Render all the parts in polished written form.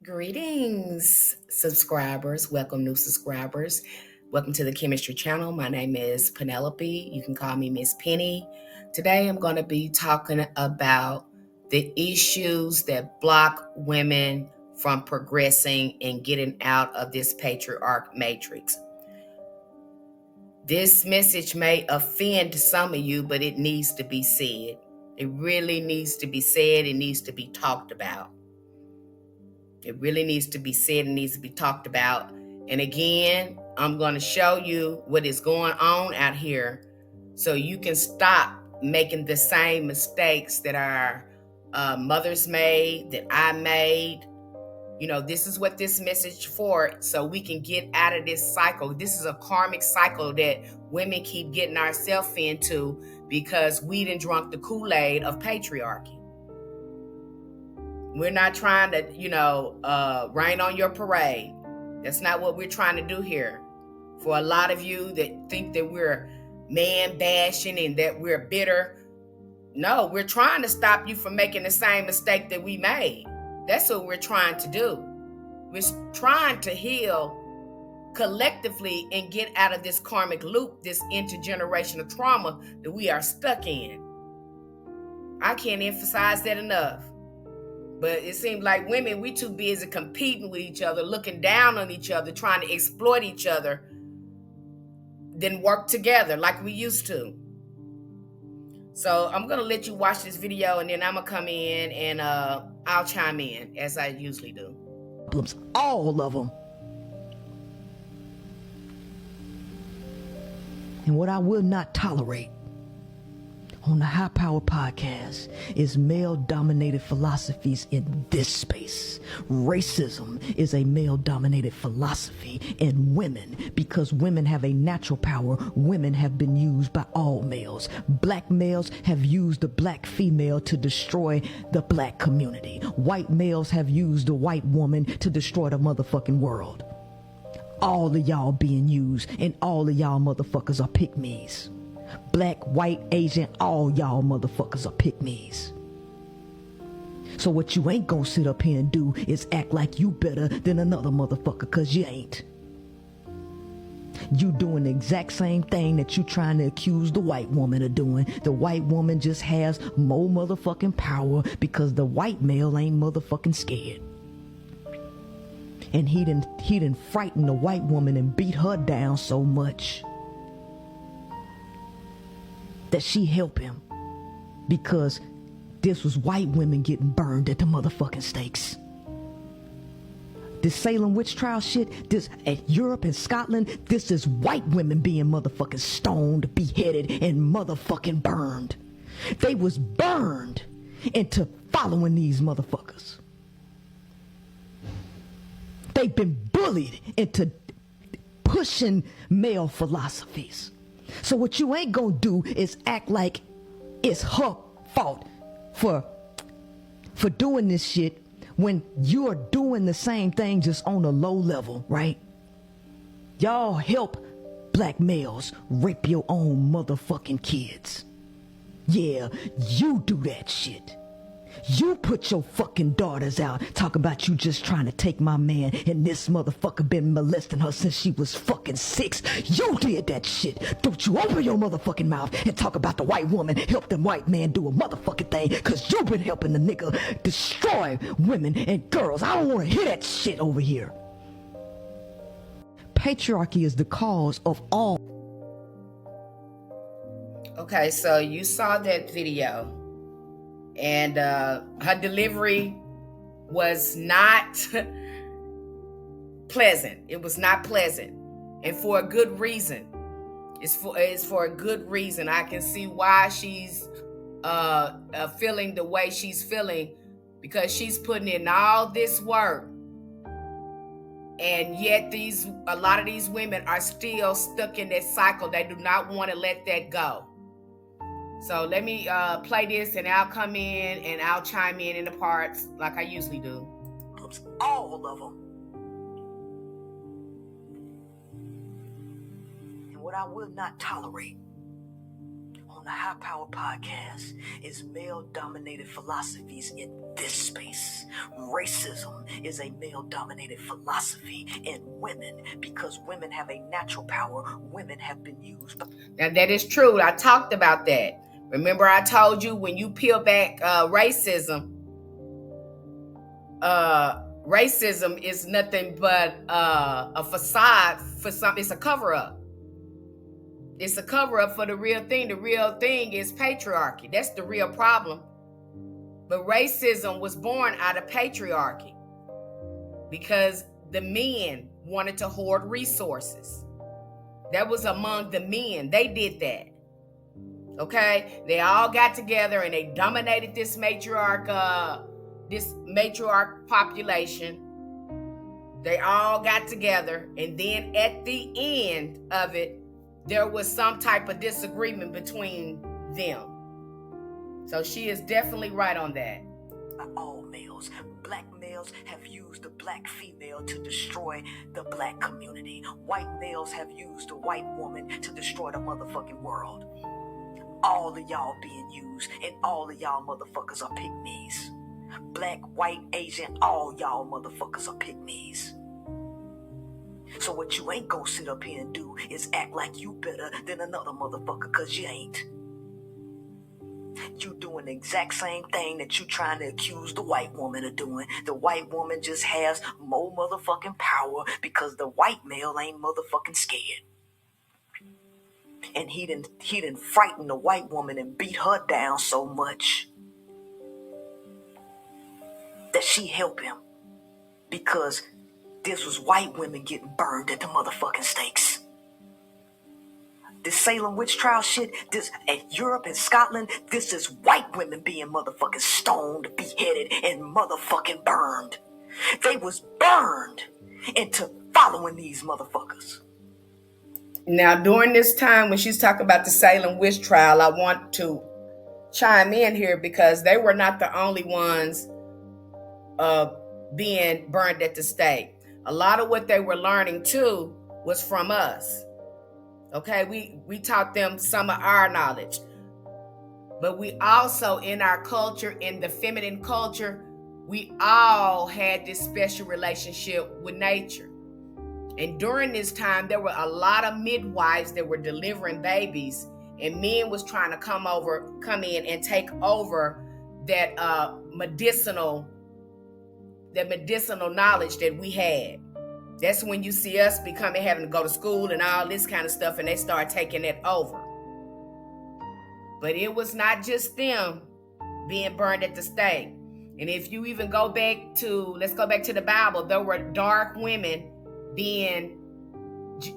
Greetings, subscribers. Welcome, new subscribers. Welcome to the Chemistry Channel. My name is Penelope. You can call me Miss Penny. Today, I'm going to be talking about the issues that block women from progressing and getting out of this patriarch matrix. This message may offend some of you, but it needs to be said. It really needs to be said. It needs to be talked about. It really needs to be said and needs to be talked about. And again, I'm going to show you what is going on out here so you can stop making the same mistakes that our mothers made, that I made. You know, this is what this message for, so we can get out of this cycle. This is a karmic cycle that women keep getting ourselves into because we done drunk the Kool-Aid of patriarchy. We're not trying to, rain on your parade. That's not what we're trying to do here. For a lot of you that think that we're man bashing and that we're bitter, no, we're trying to stop you from making the same mistake that we made. That's what we're trying to do. We're trying to heal collectively and get out of this karmic loop, this intergenerational trauma that we are stuck in. I can't emphasize that enough. But it seems like women, we too busy competing with each other, looking down on each other, trying to exploit each other, than work together like we used to. So I'm going to let you watch this video, and then I'm going to come in and I'll chime in as I usually do. Problems, all of them. And what I will not tolerate on the High Power Podcast is male-dominated philosophies in this space. Racism is a male-dominated philosophy in women because women have a natural power. Women have been used by all males. Black males have used the black female to destroy the black community. White males have used the white woman to destroy the motherfucking world. All of y'all being used, and all of y'all motherfuckers are pick-me's. Black, white, Asian, all y'all motherfuckers are pick-me's. So what you ain't gonna sit up here and do is act like you better than another motherfucker, cause you ain't. You doing the exact same thing that you trying to accuse the white woman of doing. The white woman just has more motherfucking power because the white male ain't motherfucking scared. And he didn't frighten the white woman and beat her down so much that she helped him, because this was white women getting burned at the motherfucking stakes. This Salem witch trial shit, this at Europe and Scotland, this is white women being motherfucking stoned, beheaded, and motherfucking burned. They was burned into following these motherfuckers. They've been bullied into pushing male philosophies. So what you ain't gonna do is act like it's her fault for doing this shit when you're doing the same thing just on a low level, right? Y'all help black males rape your own motherfucking kids. Yeah, you do that shit. You put your fucking daughters out, talk about you just trying to take my man, and this motherfucker been molesting her since she was fucking 6. You did that shit. Don't you open your motherfucking mouth and talk about the white woman help the white man do a motherfucking thing, cause you been helping the nigga destroy women and girls. I don't want to hear that shit over here. Patriarchy is the cause of all. Okay, so you saw that video. And her delivery was not pleasant. It was not pleasant, and for a good reason. It's for a good reason. I can see why she's feeling the way she's feeling, because she's putting in all this work, and yet a lot of these women are still stuck in that cycle. They do not want to let that go. So let me play this, and I'll come in and I'll chime in the parts like I usually do. All of them. And what I will not tolerate on on the High Power Podcast is male-dominated philosophies in this space. Racism is a male-dominated philosophy in women because women have a natural power. Women have been used. Now that is true. I talked about that. Remember I told you when you peel back racism is nothing but a facade for something. It's a cover-up. It's a cover-up for the real thing. The real thing is patriarchy. That's the real problem. But racism was born out of patriarchy because the men wanted to hoard resources. That was among the men. They did that. Okay? They all got together and they dominated this matriarch population. They all got together, and then at the end of it, there was some type of disagreement between them. So she is definitely right on that. All males. Black males have used the black female to destroy the black community. White males have used the white woman to destroy the motherfucking world. All of y'all being used, and all of y'all motherfuckers are pygmies. Black, white, Asian, all y'all motherfuckers are pygmies. So what you ain't gonna sit up here and do is act like you better than another motherfucker, cause you ain't. You doing the exact same thing that you trying to accuse the white woman of doing. The white woman just has more motherfucking power because the white male ain't motherfucking scared. And he didn't frighten the white woman and beat her down so much that she helped him, because this was white women getting burned at the motherfucking stakes. This Salem witch trial shit, this at Europe and Scotland, this is white women being motherfucking stoned, beheaded, and motherfucking burned. They was burned into following these motherfuckers. Now, during this time when she's talking about the Salem witch trial, I want to chime in here because they were not the only ones being burned at the stake. A lot of what they were learning too was from us. Okay, we taught them some of our knowledge, but we also, in our culture, in the feminine culture, we all had this special relationship with nature. And during this time, there were a lot of midwives that were delivering babies, and men was trying to come in and take over that medicinal knowledge that we had. That's when you see us having to go to school and all this kind of stuff, and they start taking it over. But it was not just them being burned at the stake. And if you even let's go back to the Bible, there were dark women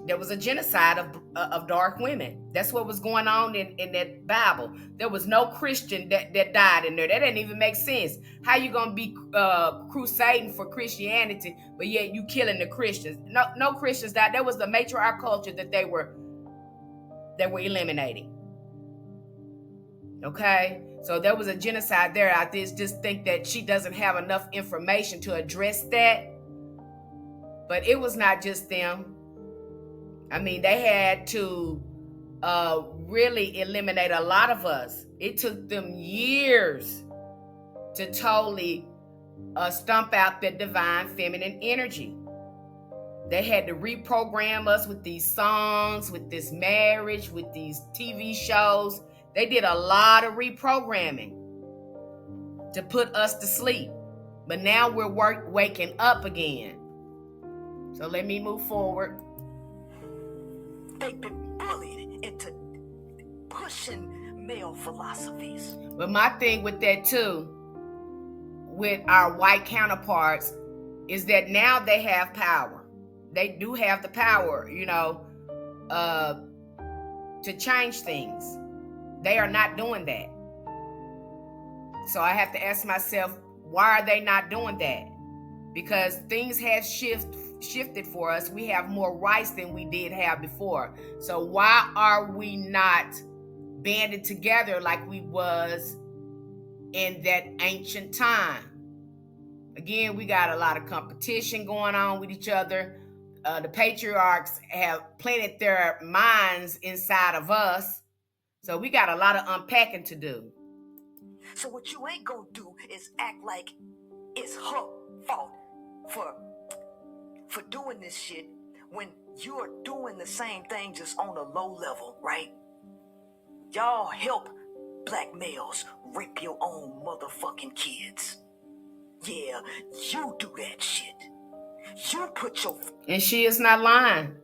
there was a genocide of dark women. That's what was going on in that Bible. There was no Christian that died in there. That didn't even make sense. How you gonna be crusading for Christianity, but yet you killing the Christians? No Christians died. That was the matriarch culture that they were eliminating. Okay, so there was a genocide there. I just think that she doesn't have enough information to address that. But it was not just them. I mean, they had to really eliminate a lot of us. It took them years to totally stomp out the divine feminine energy. They had to reprogram us with these songs, with this marriage, with these TV shows. They did a lot of reprogramming to put us to sleep. But now we're waking up again. So let me move forward. They've been bullied into pushing male philosophies. But my thing with that too, with our white counterparts, is that now they have power. They do have the power, to change things. They are not doing that. So I have to ask myself, why are they not doing that? Because things have shifted for us. We have more rights than we did have before. So why are we not banded together like we was in that ancient time? Again, we got a lot of competition going on with each other. The patriarchs have planted their minds inside of us. So we got a lot of unpacking to do. So what you ain't gonna do is act like it's her fault for doing this shit when you're doing the same thing just on a low level, right? Y'all help black males rape your own motherfucking kids. Yeah, you do that shit. You put your... And she is not lying.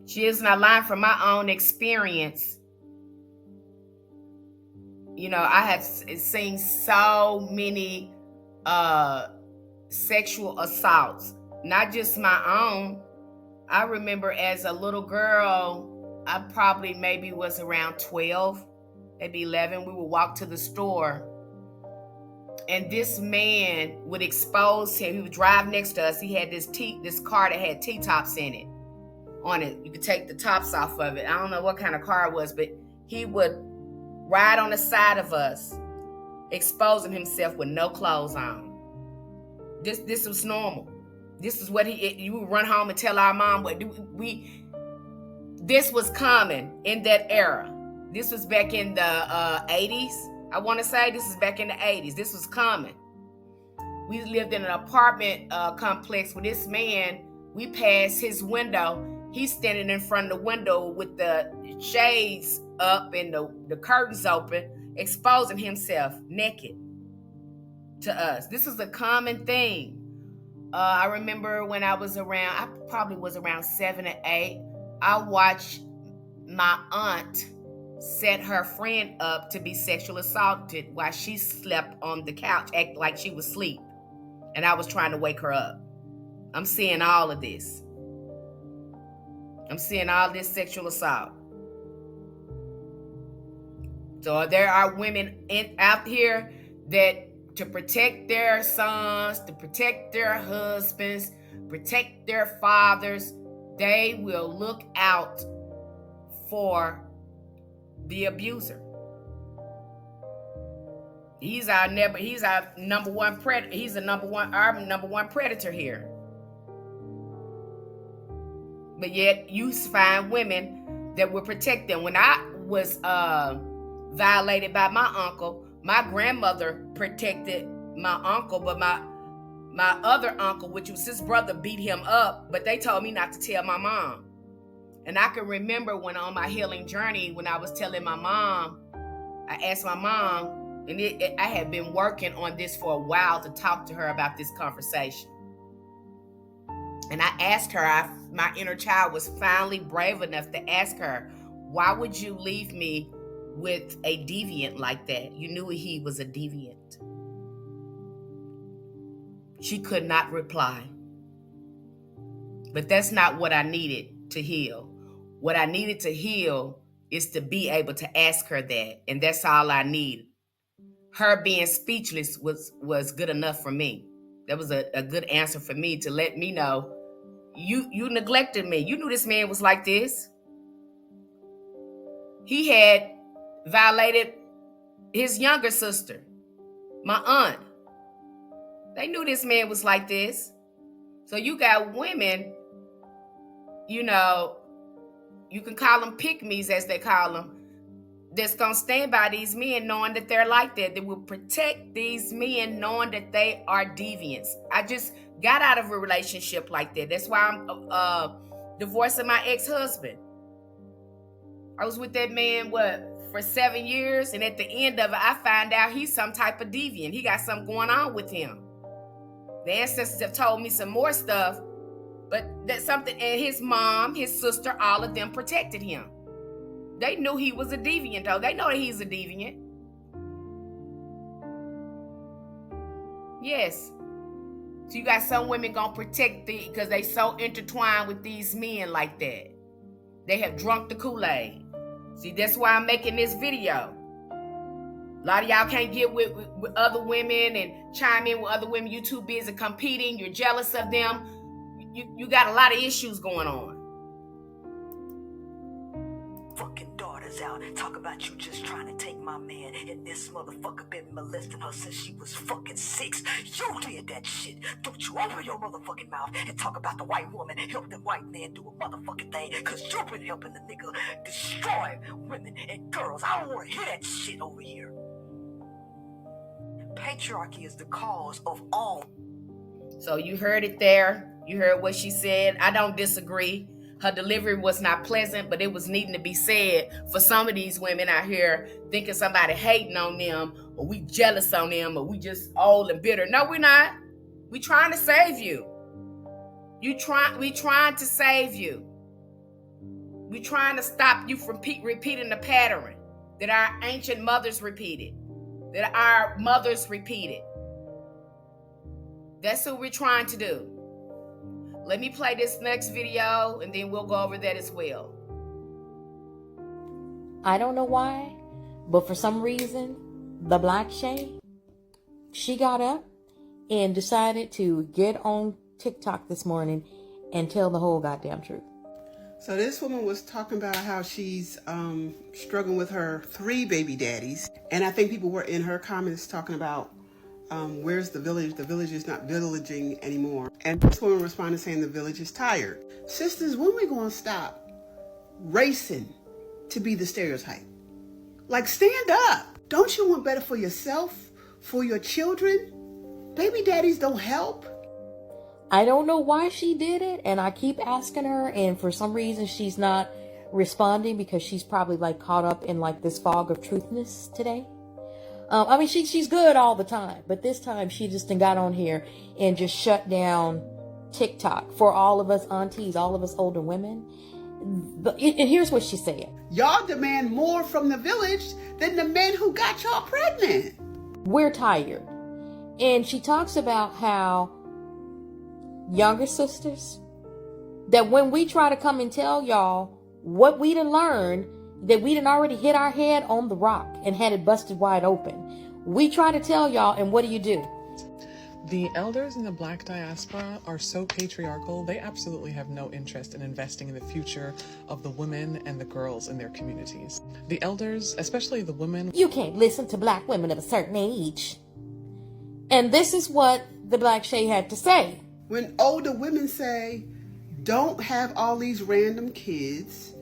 She is not lying from my own experience. You know, I have seen so many sexual assaults, not just my own. I remember as a little girl, I probably maybe was around 12, maybe 11. We would walk to the store, and this man would expose him. He would drive next to us. He had this car that had T-tops in it. On it, you could take the tops off of it. I don't know what kind of car it was, but he would ride on the side of us, exposing himself with no clothes on. This was normal. This is what you would run home and tell our mom what this was common in that era. This was back in the 80s. I want to say this is back in the 80s. This was common. We lived in an apartment complex with this man. We passed his window. He's standing in front of the window with the shades up and the curtains open, exposing himself naked to us. This is a common thing. I remember when I probably was around 7 or 8, I watched my aunt set her friend up to be sexually assaulted while she slept on the couch, act like she was asleep. And I was trying to wake her up. I'm seeing all of this. I'm seeing all this sexual assault. So there are women out here that, to protect their sons, to protect their husbands, protect their fathers, they will look out for the abuser. He's our number one predator. He's our number one predator here. But yet you find women that will protect them. When I was violated by my uncle, my grandmother protected my uncle, but my other uncle, which was his brother, beat him up, but they told me not to tell my mom. And I can remember when on my healing journey, when I was telling my mom, I asked my mom, and I had been working on this for a while to talk to her about this conversation. And I asked her, my inner child was finally brave enough to ask her, why would you leave me with a deviant like that? You knew he was a deviant. She could not reply. But that's not what I needed to heal. What I needed to heal is to be able to ask her that. And that's all I need. Her being speechless was good enough for me. That was a good answer for me to let me know, you neglected me. You knew this man was like this. He had violated his younger sister, my aunt. They knew this man was like this. So you got women, you know, you can call them pick-me's, as they call them, that's going to stand by these men knowing that they're like that. They will protect these men knowing that they are deviants. I just got out of a relationship like that. That's why I'm divorcing my ex-husband. I was with that man, for 7 years, and at the end of it, I find out he's some type of deviant. He got something going on with him. The ancestors have told me some more stuff, but that's something, and his mom, his sister, all of them protected him. They knew he was a deviant, though. They know that he's a deviant. Yes. So you got some women gonna protect because they so intertwined with these men like that. They have drunk the Kool-Aid. See, that's why I'm making this video. A lot of y'all can't get with other women and chime in with other women. You too busy competing. You're jealous of them. You got a lot of issues going on. Fucking daughters out. Talk about you just trying to take my man, and this motherfucker been molesting her since she was fucking 6. You did that shit. Don't you open your motherfucking mouth and talk about the white woman help the white man do a motherfucking thing, cause you been helping the nigga destroy women and girls. I don't want to hear that shit over here. Patriarchy is the cause of all. So you heard it there. You heard what she said. I don't disagree. Her delivery was not pleasant, but it was needing to be said for some of these women out here thinking somebody hating on them, or we jealous on them, or we just old and bitter. No, we're not. We trying to save you. We trying to save you. We trying to stop you from repeating the pattern that our ancient mothers repeated, that our mothers repeated. That's what we're trying to do. Let me play this next video and then we'll go over that as well. I don't know why, but for some reason, the Black Shay, she got up and decided to get on TikTok this morning and tell the whole goddamn truth. So this woman was talking about how she's struggling with her 3 baby daddies. And I think people were in her comments talking about where's the village? The village is not villaging anymore. And this woman responded saying the village is tired. Sisters, when we going to stop racing to be the stereotype? Like, stand up. Don't you want better for yourself, for your children? Baby daddies don't help. I don't know why she did it, and I keep asking her, and for some reason she's not responding because she's probably like caught up in like this fog of truthness today. I mean, she's good all the time, but this time she just got on here and just shut down TikTok for all of us aunties, all of us older women. And here's what she said. Y'all demand more from the village than the men who got y'all pregnant. We're tired. And she talks about how younger sisters, that when we try to come and tell y'all what we done learned, that we done already hit our head on the rock and had it busted wide open. We try to tell y'all, and what do? The elders in the Black diaspora are so patriarchal, they absolutely have no interest in investing in the future of the women and the girls in their communities. The elders, especially the women, You can't listen to Black women of a certain age. And this is what the Black Shay had to say. When older women say, don't have all these random kids,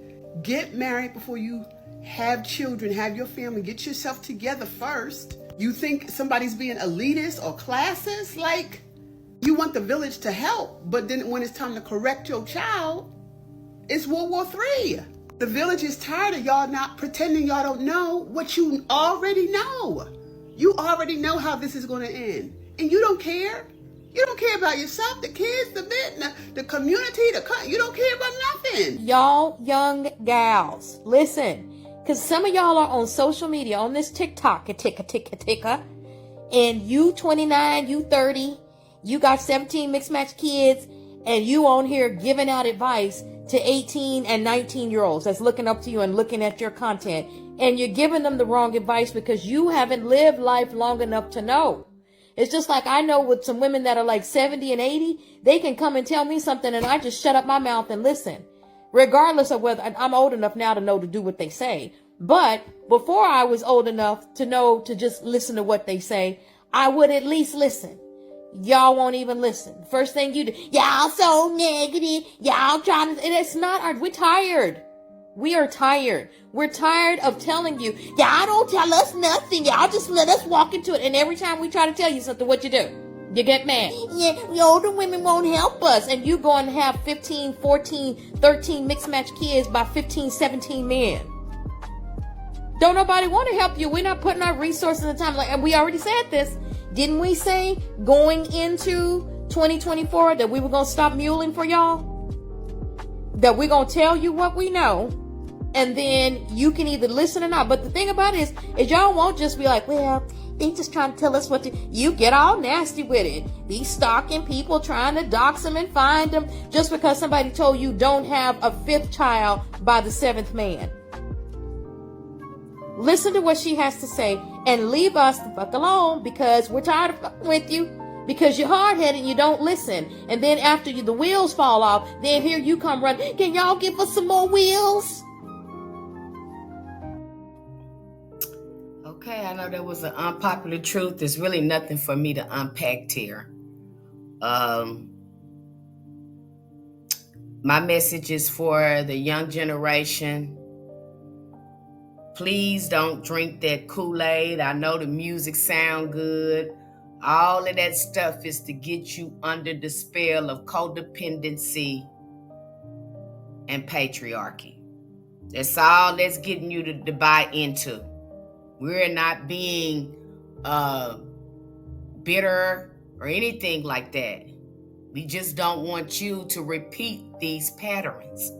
get married before you have children, have your family, get yourself together first. You think somebody's being elitist or classist? Like, you want the village to help, but then when it's time to correct your child, it's World War III. The village is tired of y'all not pretending y'all don't know what you already know. You already know how this is going to end, and you don't care. You don't care about yourself, the kids, the business, the community, you don't care about nothing. Y'all young gals, listen, because some of y'all are on social media, on this TikTok, and you 29, you 30, you got 17 mixed match kids, and you on here giving out advice to 18 and 19-year-olds that's looking up to you and looking at your content, and you're giving them the wrong advice because you haven't lived life long enough to know. It's just like I know with some women that are like 70 and 80, they can come and tell me something and I just shut up my mouth and listen, regardless of whether I'm old enough now to know to do what they say. But before I was old enough to know to just listen to what they say, I would at least listen. Y'all won't even listen. First thing you do, y'all so negative, y'all trying to, and it's not, we're tired. We are tired. We're tired of telling you, y'all don't tell us nothing. Y'all just let us walk into it. And every time we try to tell you something, what you do? You get mad. Yeah, the older women won't help us. And you go and have 15, 14, 13 mixed match kids by 15, 17 men. Don't nobody want to help you. We're not putting our resources and time. And we already said this. Didn't we say going into 2024 that we were going to stop muling for y'all? That we're going to tell you what we know, and then you can either listen or not. But the thing about it is y'all won't just be like, well, they just trying to tell us what to, you get all nasty with it. These stalking people trying to dox them and find them just because somebody told you don't have a 5th child by the 7th man. Listen to what she has to say and leave us the fuck alone, because we're tired of fucking with you. Because you're hard-headed and you don't listen. And then after the wheels fall off, then here you come running. Can y'all give us some more wheels? Okay, I know that was an unpopular truth. There's really nothing for me to unpack here. My message is for the young generation. Please don't drink that Kool-Aid. I know the music sound good. All of that stuff is to get you under the spell of codependency and patriarchy. That's all that's getting you to buy into. We're not being bitter or anything like that. We just don't want you to repeat these patterns.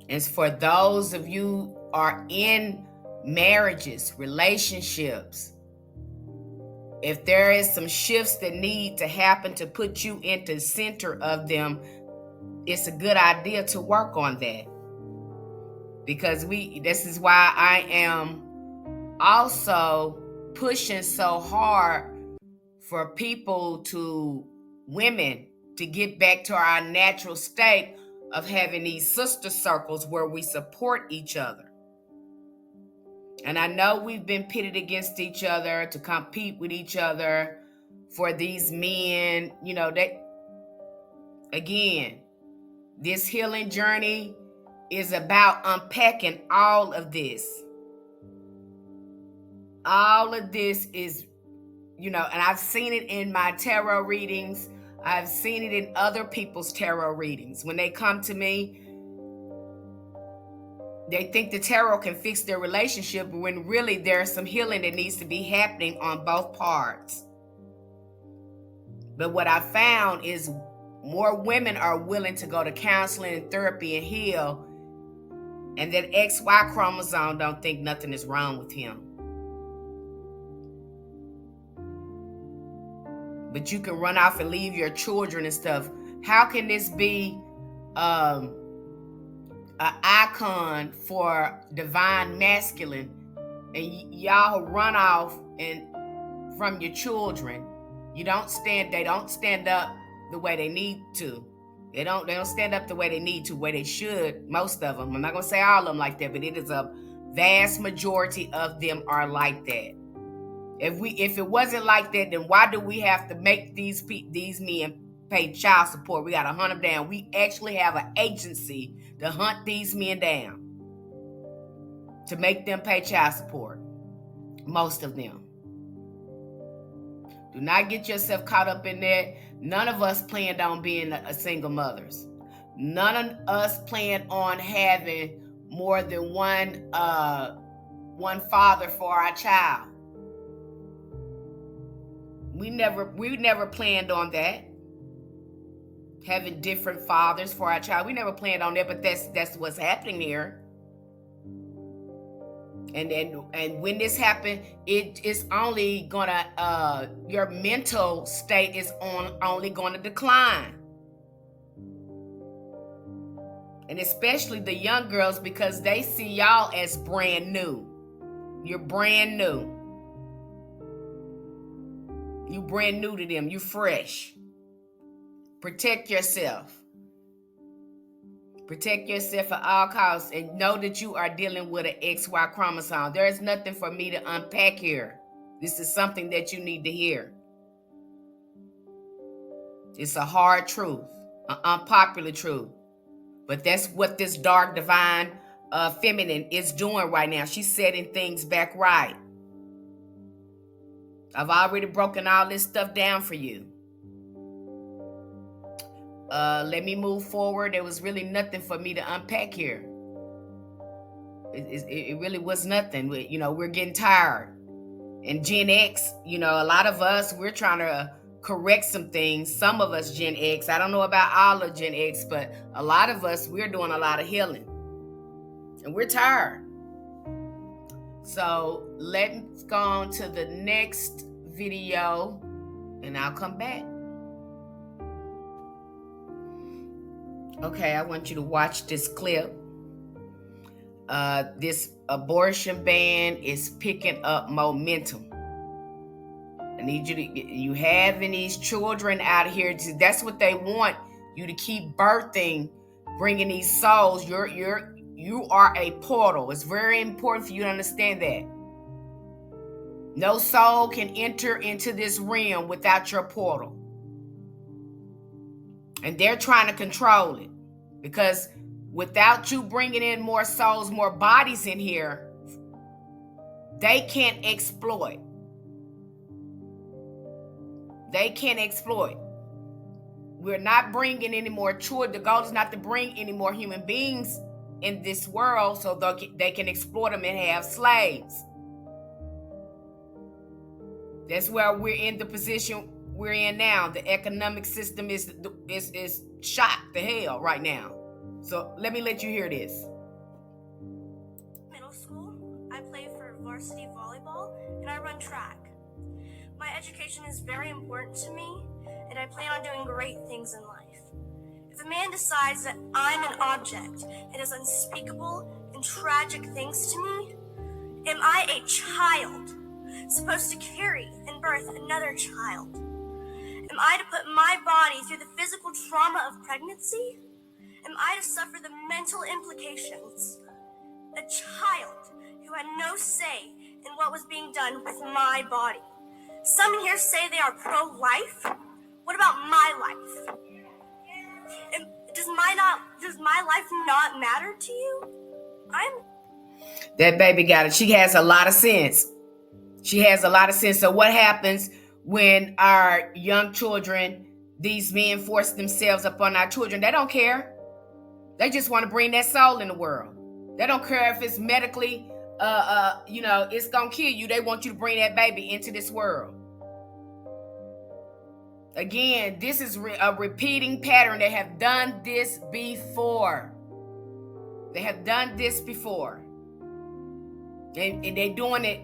And for those of you who are in marriages, relationships, if there is some shifts that need to happen to put you into the center of them, it's a good idea to work on that. Because this is why I am also pushing so hard for women to get back to our natural state of having these sister circles where we support each other. And I know we've been pitted against each other to compete with each other for these men. Again, this healing journey is about unpacking all of this. All of this is, and I've seen it in my tarot readings. I've seen it in other people's tarot readings. When they come to me, they think the tarot can fix their relationship, when really there's some healing that needs to be happening on both parts. But what I found is more women are willing to go to counseling and therapy and heal, and that XY chromosome don't think nothing is wrong with him. But you can run off and leave your children and stuff. How can this be an icon for divine masculine, and y'all run off and from your children? They don't stand up the way they need to. They don't stand up the way they need to, where they should. Most of them. I'm not gonna say all of them like that, but it is a vast majority of them are like that. If it wasn't like that, then why do we have to make these men pay child support? We got to hunt them down. We actually have an agency to hunt these men down, to make them pay child support. Most of them. Do not get yourself caught up in that. None of us planned on being a single mothers. None of us planned on having more than one father for our child. We never planned on that. Having different fathers for our child. We never planned on that, but that's what's happening here. And when this happened, it's only gonna your mental state is only gonna decline. And especially the young girls, because they see y'all as brand new. You're brand new. You brand new to them. You fresh. Protect yourself. Protect yourself at all costs, and know that you are dealing with an XY chromosome. There is nothing for me to unpack here. This is something that you need to hear. It's a hard truth, an unpopular truth. But that's what this dark divine feminine is doing right now. She's setting things back right. I've already broken all this stuff down for you. Let me move forward. There was really nothing for me to unpack here. It really was nothing. We're getting tired. And Gen X, a lot of us, we're trying to correct some things. Some of us Gen X, I don't know about all of Gen X, but a lot of us, we're doing a lot of healing. And we're tired. So let's go on to the next video, and I'll come back. Okay, I want you to watch this clip. This abortion ban is picking up momentum. I need you having these children out here. That's what they want you to keep birthing, bringing these souls. You are a portal. It's very important for you to understand that. No soul can enter into this realm without your portal. And they're trying to control it, because without you bringing in more souls, more bodies in here, they can't exploit. They can't exploit. We're not bringing any more children. The goal is not to bring any more human beings in this world so they can exploit them and have slaves. That's where we're in the position we're in now. The economic system is shot to hell right now. So let me let you hear this. Middle school, I play for varsity volleyball and I run track. My education is very important to me, and I plan on doing great things in life. If a man decides that I'm an object and does unspeakable and tragic things to me, am I a child supposed to carry and birth another child? Am I to put my body through the physical trauma of pregnancy? Am I to suffer the mental implications? A child who had no say in what was being done with my body. Some here say they are pro-life. What about my life? And does my life not matter to you? That baby got it. She has a lot of sense. She has a lot of sense. So what happens when our young children, these men force themselves upon our children? They don't care. They just want to bring that soul in the world. They don't care if it's medically, it's going to kill you. They want you to bring that baby into this world. Again, this is a repeating pattern. They have done this before. They have done this before. And they're doing it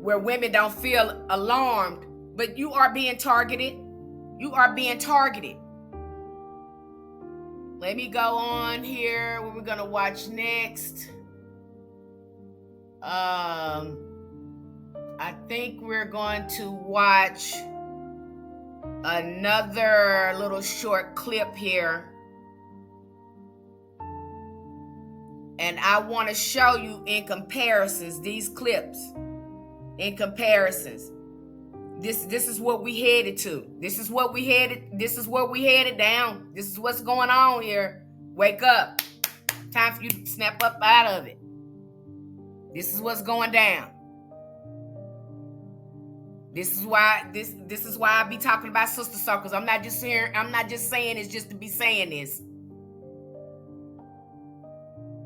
where women don't feel alarmed, but you are being targeted. You are being targeted. Let me go on here. What we're going to watch next. I think we're going to watch another little short clip here. And I want to show you in comparisons, these clips, in comparisons. This is what we headed to. This is what we headed down. This is what's going on here. Wake up. Time for you to snap up out of it. This is what's going down. This is why I be talking about sister circles. I'm not just saying it's just to be saying this.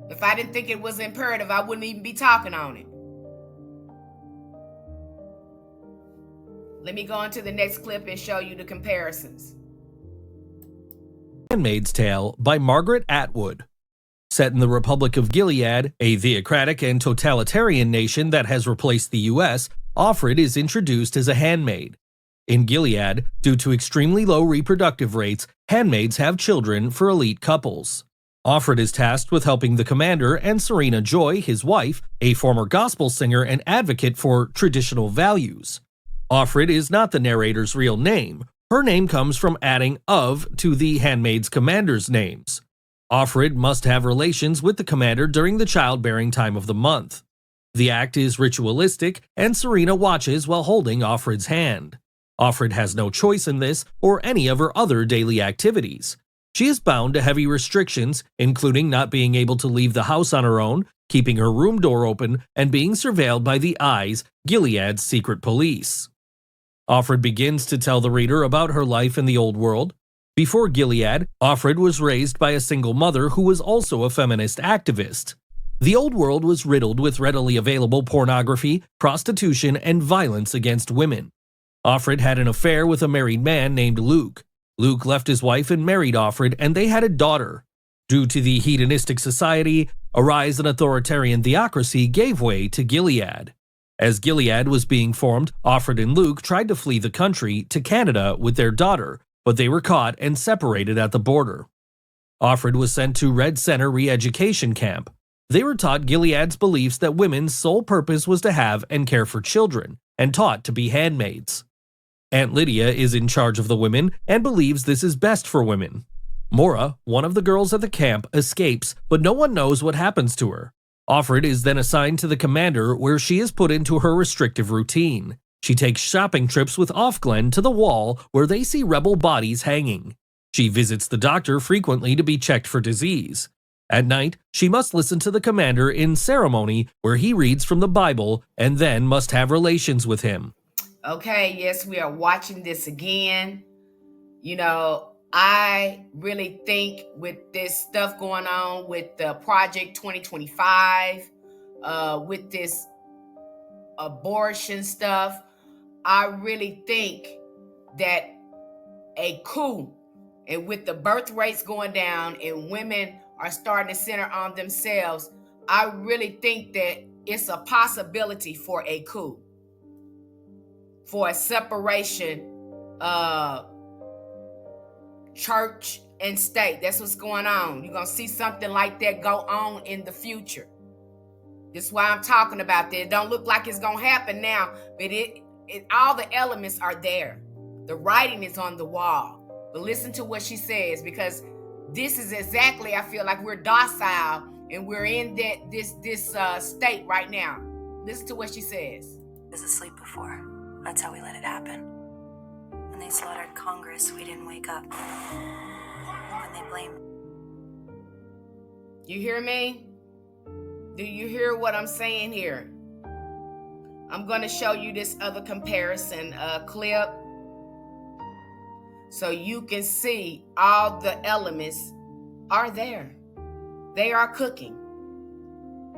If I didn't think it was imperative, I wouldn't even be talking on it. Let me go on to the next clip and show you the comparisons. Handmaid's Tale by Margaret Atwood. Set in the Republic of Gilead, a theocratic and totalitarian nation that has replaced the US, Offred is introduced as a handmaid. In Gilead, due to extremely low reproductive rates, handmaids have children for elite couples. Offred is tasked with helping the commander and Serena Joy, his wife, a former gospel singer and advocate for traditional values. Offred is not the narrator's real name. Her name comes from adding "of" to the handmaid's commander's names. Offred must have relations with the commander during the childbearing time of the month. The act is ritualistic, and Serena watches while holding Offred's hand. Offred has no choice in this or any of her other daily activities. She is bound to heavy restrictions, including not being able to leave the house on her own, keeping her room door open, and being surveilled by the Eyes, Gilead's secret police. Offred begins to tell the reader about her life in the old world. Before Gilead, Offred was raised by a single mother who was also a feminist activist. The old world was riddled with readily available pornography, prostitution, and violence against women. Offred had an affair with a married man named Luke. Luke left his wife and married Offred, and they had a daughter. Due to the hedonistic society, a rise in authoritarian theocracy gave way to Gilead. As Gilead was being formed, Offred and Luke tried to flee the country to Canada with their daughter, but they were caught and separated at the border. Offred was sent to Red Center re-education camp. They were taught Gilead's beliefs that women's sole purpose was to have and care for children, and taught to be handmaids. Aunt Lydia is in charge of the women and believes this is best for women. Mora, one of the girls at the camp, escapes, but no one knows what happens to her. Offred is then assigned to the commander, where she is put into her restrictive routine. She takes shopping trips with Offglen to the wall where they see rebel bodies hanging. She visits the doctor frequently to be checked for disease. At night, she must listen to the commander in ceremony where he reads from the Bible and then must have relations with him. Okay, yes, we are watching this again. You know, I really think with this stuff going on with the Project 2025, with this abortion stuff, I really think that a coup, and with the birth rates going down and women are starting to center on themselves, I really think that it's a possibility for a coup, for a separation church and state. That's what's going on. You're going to see something like that go on in the future. This is why I'm talking about that. It don't look like it's going to happen now, but all the elements are there. The writing is on the wall. But listen to what she says, because this is exactly, I feel like we're docile and we're in this state right now. Listen to what she says. I was asleep before. That's how we let it happen. When they slaughtered Congress, we didn't wake up. When they blamed... You hear me? Do you hear what I'm saying here? I'm going to show you this other comparison clip so you can see all the elements are there. They are cooking.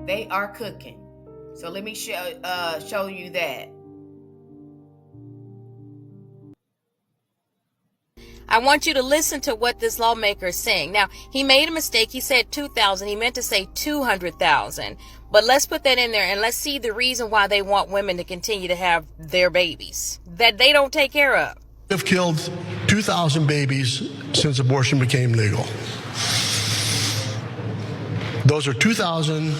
They are cooking. So let me show you that. I want you to listen to what this lawmaker is saying. Now, he made a mistake. He said 2,000. He meant to say 200,000. But let's put that in there and let's see the reason why they want women to continue to have their babies that they don't take care of. Have killed 2,000 babies since abortion became legal. Those are 2,000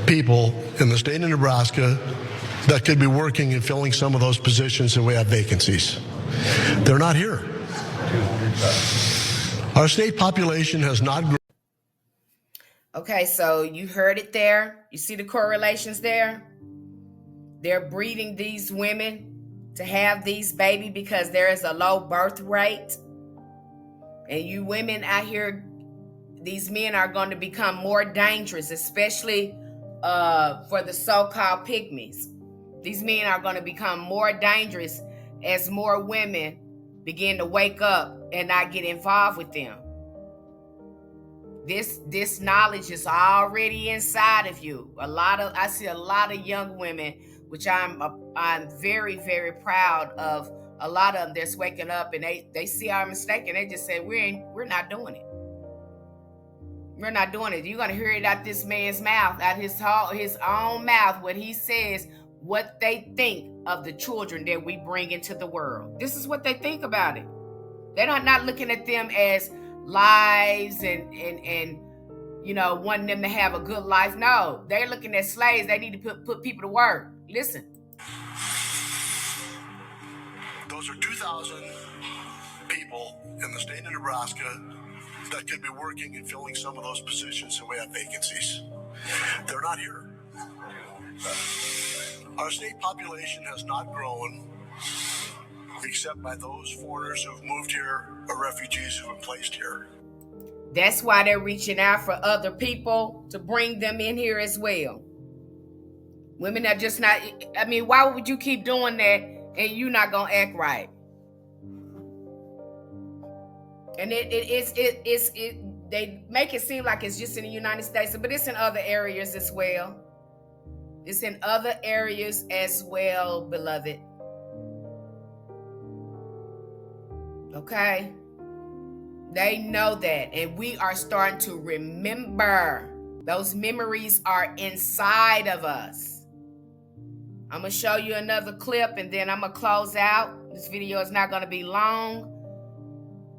people in the state of Nebraska that could be working and filling some of those positions that we have vacancies. They're not here. Our state population has not grown. Okay, so you heard it there. You see the correlations there? They're breeding these women to have these babies because there is a low birth rate. And you women out here, these men are going to become more dangerous, especially for the so-called pygmies. These men are going to become more dangerous as more women begin to wake up and not get involved with them. This knowledge is already inside of you. I see a lot of young women, which I'm very, very proud of. A lot of them that's waking up and they see our mistake and they just say we're not doing it. We're not doing it. You're gonna hear it out this man's mouth, out his own mouth, what he says, what they think of the children that we bring into the world. This is what they think about it. They're not looking at them as lives and you know, wanting them to have a good life. No, they're looking at slaves. They need to put people to work. Listen. Those are 2,000 people in the state of Nebraska that could be working and filling some of those positions that we have vacancies. They're not here. Our state population has not grown except by those foreigners who've moved here or refugees who've been placed here. That's why they're reaching out for other people to bring them in here as well. Women are just not, I mean, why would you keep doing that and you're not going to act right? And they make it seem like it's just in the United States, but it's in other areas as well. It's in other areas as well, beloved. Okay? They know that, and we are starting to remember. Those memories are inside of us. I'm going to show you another clip, and then I'm going to close out. This video is not going to be long,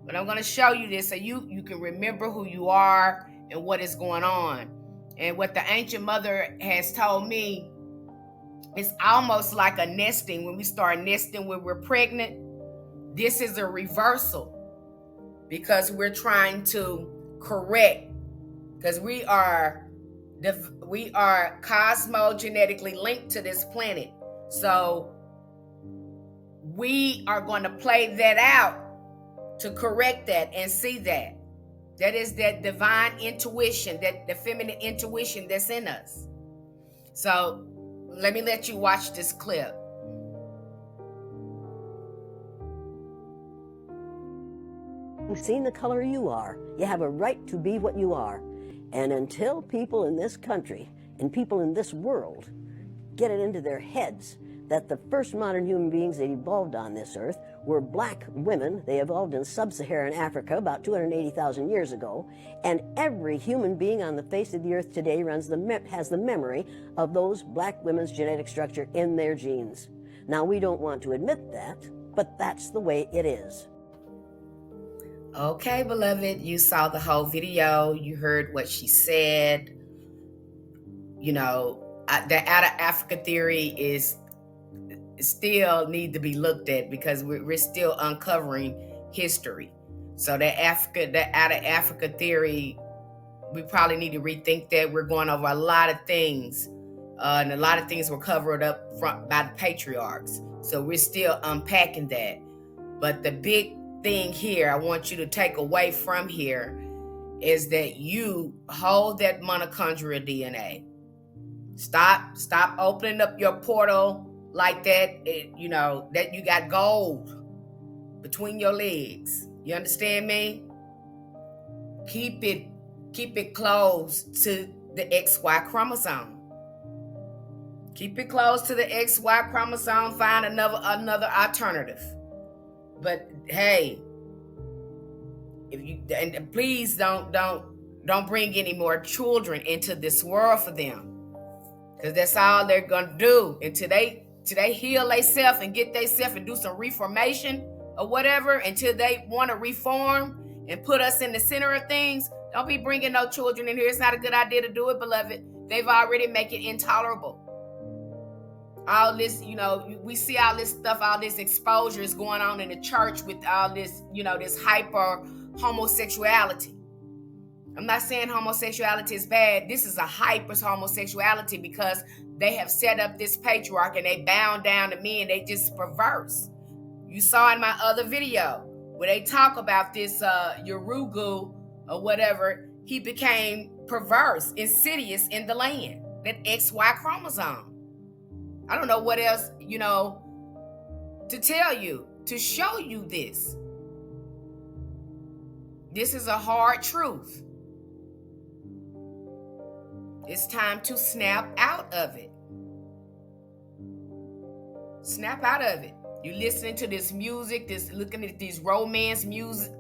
but I'm going to show you this so you can remember who you are and what is going on. And what the ancient mother has told me, it's almost like a nesting. When we start nesting when we're pregnant, this is a reversal because we're trying to correct, because we are We are cosmogenetically linked to this planet. So we are going to play that out to correct that and see that. That is that divine intuition, that the feminine intuition that's in us. So let me let you watch this clip. You've seen the color you are. You have a right to be what you are. And until people in this country and people in this world get it into their heads that the first modern human beings that evolved on this earth were black women. They evolved in sub-Saharan Africa about 280,000 years ago, and every human being on the face of the earth today has the memory of those black women's genetic structure in their genes. Now, we don't want to admit that, but that's the way it is. Okay, beloved, you saw the whole video. You heard what she said. You know, the out of Africa theory is still need to be looked at because we're still uncovering history. So the out of Africa theory, we probably need to rethink that. We're going over a lot of things, and a lot of things were covered up by the patriarchs. So we're still unpacking that. But the big thing here I want you to take away from here is that you hold that mitochondrial DNA. Stop opening up your portal like that. You know that you got gold between your legs. You understand me? Keep it close to the XY chromosome. Keep it close to the XY chromosome. Find another alternative. But hey, if you and please don't bring any more children into this world for them. Because that's all they're gonna do until they heal themselves and get themselves and do some reformation or whatever. Until they want to reform and put us in the center of things. Don't be bringing no children in here. It's not a good idea to do it, beloved. They've already make it intolerable. All this, you know, we see all this stuff, all this exposure is going on in the church with all this, you know, this hyper homosexuality. I'm not saying homosexuality is bad. This is a hyper homosexuality because they have set up this patriarch and they bound down to men. They just perverse. You saw in my other video where they talk about this Urugu or whatever. He became perverse, insidious in the land. That XY chromosome. I don't know what else, you know, to tell you, to show you this. This is a hard truth. It's time to snap out of it. Snap out of it. You listening to this music, looking at these romance music,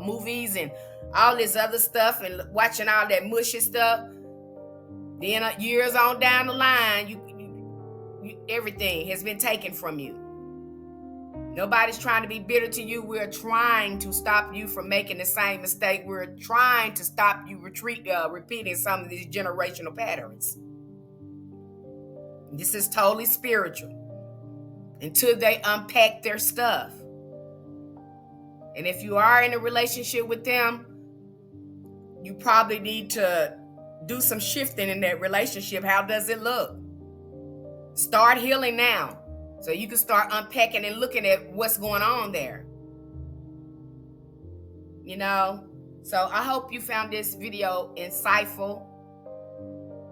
movies and all this other stuff and watching all that mushy stuff. Then years on down the line, everything has been taken from you. Nobody's trying to be bitter to you. We're trying to stop you from making the same mistake. We're trying to stop you repeating some of these generational patterns. This is totally spiritual until they unpack their stuff. And if you are in a relationship with them, you probably need to do some shifting in that relationship. How does it look? Start healing now. So you can start unpacking and looking at what's going on there. You know? So I hope you found this video insightful.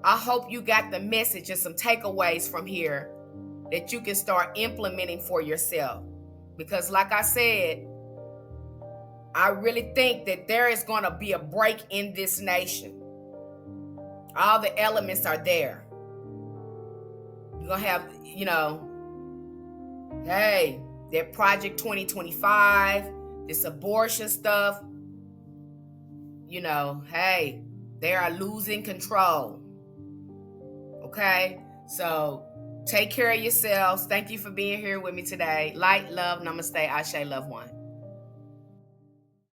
I hope you got the message and some takeaways from here that you can start implementing for yourself. Because like I said, I really think that there is going to be a break in this nation. All the elements are there. You're going to have, you know, hey, that Project 2025, this abortion stuff, you know, hey, they are losing control. Okay? So take care of yourselves. Thank you for being here with me today. Light, love, namaste, ashe, love one.